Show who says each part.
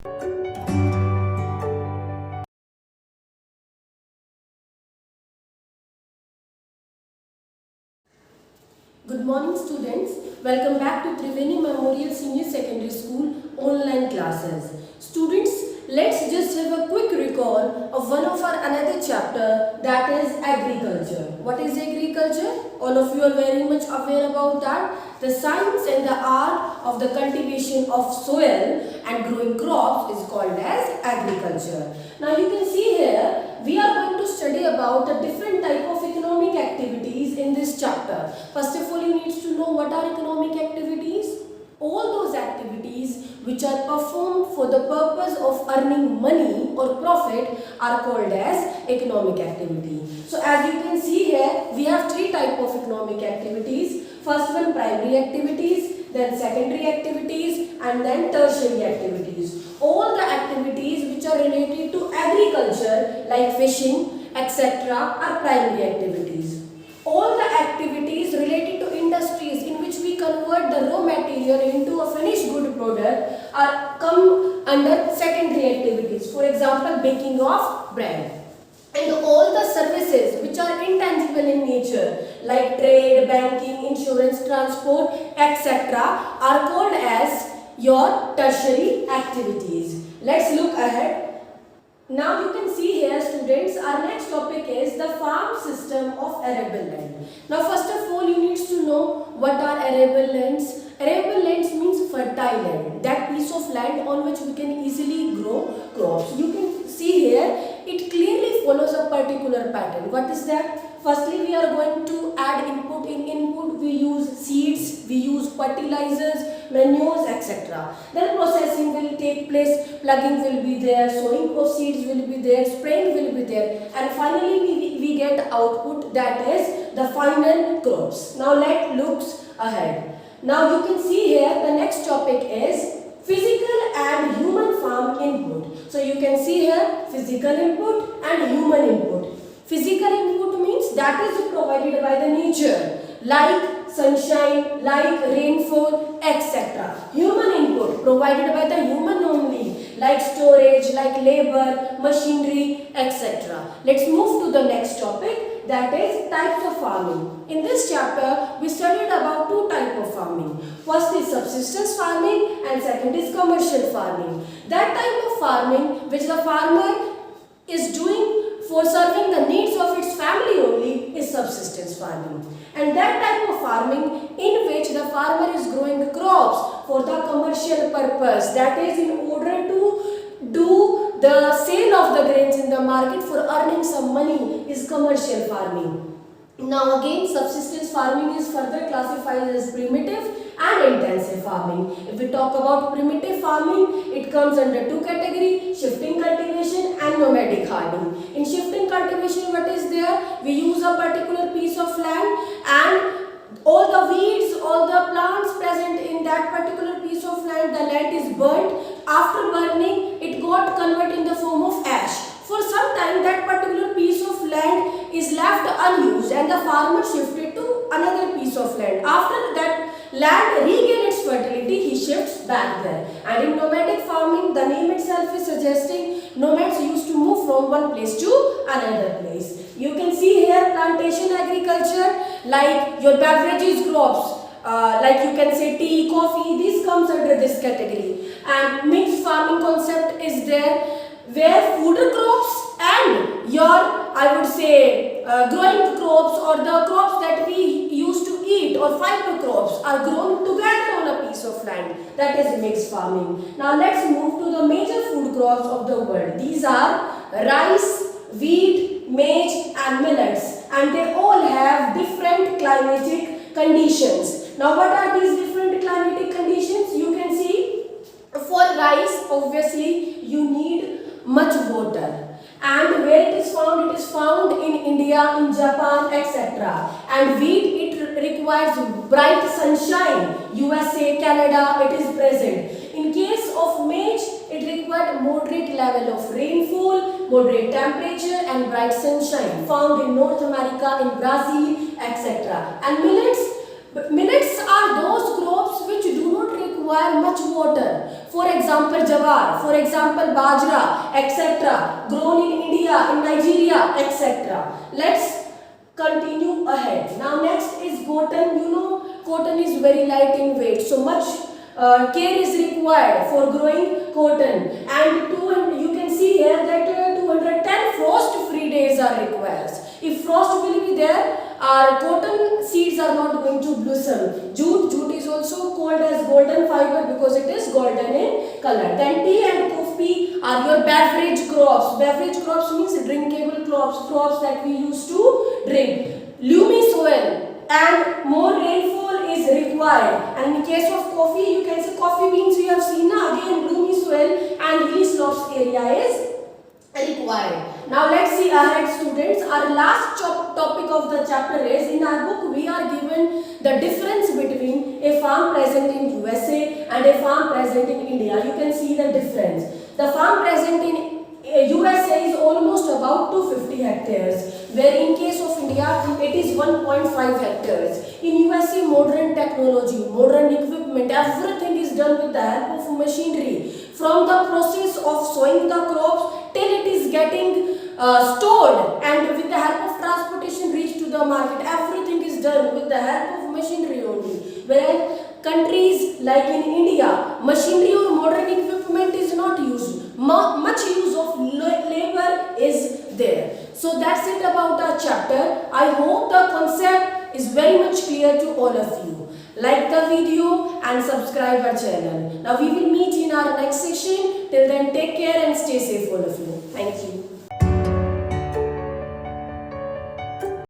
Speaker 1: Good morning students. Welcome back to Triveni Memorial Senior Secondary School online classes. Students, let's just have a quick recall of one of our another chapter, that is agriculture. What is agriculture? All of you are very much aware about that. The science and the art of the cultivation of soil and growing crops is called as agriculture. Now you can see here we are going to study about the different type of economic activities in this chapter. First of all, you need to know what are economic activities. All those activities which are performed for the purpose of earning money or profit are called as economic activity. So as you can see here, we have three type of economic activities. First one, primary activities, then secondary activities, and then tertiary activities. All the activities which are related to agriculture like fishing, etc. are primary activities. All the activities related to industries in which we convert the raw material into a finished good product are come under secondary activities. For example, baking of bread. And all the services which are intangible in nature like trade, banking, insurance, transport, etc. are called as your tertiary activities. Let's look ahead. Now you can see here students, our next topic is the farm system of arable land. Now first of all you need to know what are arable lands. Arable lands means fertile land, that piece of land on which we can easily grow crops. You can see here it clearly follows a particular pattern. What is that? Firstly, we are going to add input. In input we use seeds, we use fertilizers, manures, etc. Then processing will take place, plugging will be there, sowing of seeds will be there, spraying will be there, and finally we get output, that is the final crops. Now let's look ahead. Now you can see here the next topic is physical and human farm input. So you can see here physical input and human input. Physical input means that is provided by the nature like sunshine, like rainfall, etc. Human input provided by the human only like storage, like labor, machinery, etc. Let's move to the next topic, that is types of farming. In this chapter we studied about two types of farming. First is subsistence farming and second is commercial farming. That type of farming which the farmer is doing for serving the needs of its family only is subsistence farming. And that type of farming in which the farmer is growing crops for the commercial purpose, that is in order to do the sale of the grains in the market for earning some money, is commercial farming. Now again, subsistence farming is further classified as primitive and intensive farming. If we talk about primitive farming, it comes under two categories, shifting cultivation and nomadic hardening. In shifting cultivation, what is there? We use a particular piece of land and all the weeds, all the plants present in that particular piece of land, the land is burnt. After burning, it got converted in the form of ash. For some time, that particular piece of land is left unused and the farmer shifted to another piece of land. After that land regain its fertility, he shifts back there. And in nomadic farming, the name itself is suggesting nomads used to move from one place to another place. You can see here plantation agriculture, like your beverages crops, like you can say tea, coffee, this comes under this category. And mixed farming concept is there, where food crops and your, I would say, growing crops or the crops that we used to eat or fiber crops are grown together on a piece of land. That is mixed farming. Now let's move to the major food crops of the world. These are rice, wheat, maize and millets, and they all have different climatic conditions. Now what are these different climatic conditions? You can see for rice, obviously you need much water, and where it is found in India, in Japan, etc. And wheat, it requires bright sunshine, USA, Canada, it is present. In case of maize, it required moderate level of rainfall, moderate temperature and bright sunshine, found in North America, in Brazil, etc. And millets are those crops which do not require require much water. For example, jawar, for example, bajra, etc. Grown in India, in Nigeria, etc. Let's continue ahead. Now next is cotton. You know, cotton is very light in weight, so much care is required for growing cotton. And you can see here that 210 frost-free days are required. If frost will be there, our cotton seeds are not going to blossom. Jute is also called as golden fiber because it is golden in color. Then tea and coffee are your beverage crops. Beverage crops means drinkable crops that we use to drink. Loamy soil and more rainfall is required. And in case of coffee, you can see coffee beans we have seen now. Again, loamy soil and hilly slopes area is required. Now let's see ahead, students. Our last topic of the chapter is, in our book we are given the difference between a farm present in USA and a farm present in India. You can see the difference. The farm present in USA is almost about 250 hectares, where in case of India it is 1.5 hectares. In USA, modern technology, modern equipment, everything is done with the help of machinery. From the process of sowing the crops till it is getting stored, and with the help of transportation reach to the market, everything is done with the help of machinery only. Whereas countries like in India, machinery or modern equipment is not used. Much use of labor is there. So that's it about our chapter. I hope the concept is very much clear to all of you. Like the video and subscribe our channel. Now we will meet in our next session. Till then, take care and stay safe all of you. Thank you.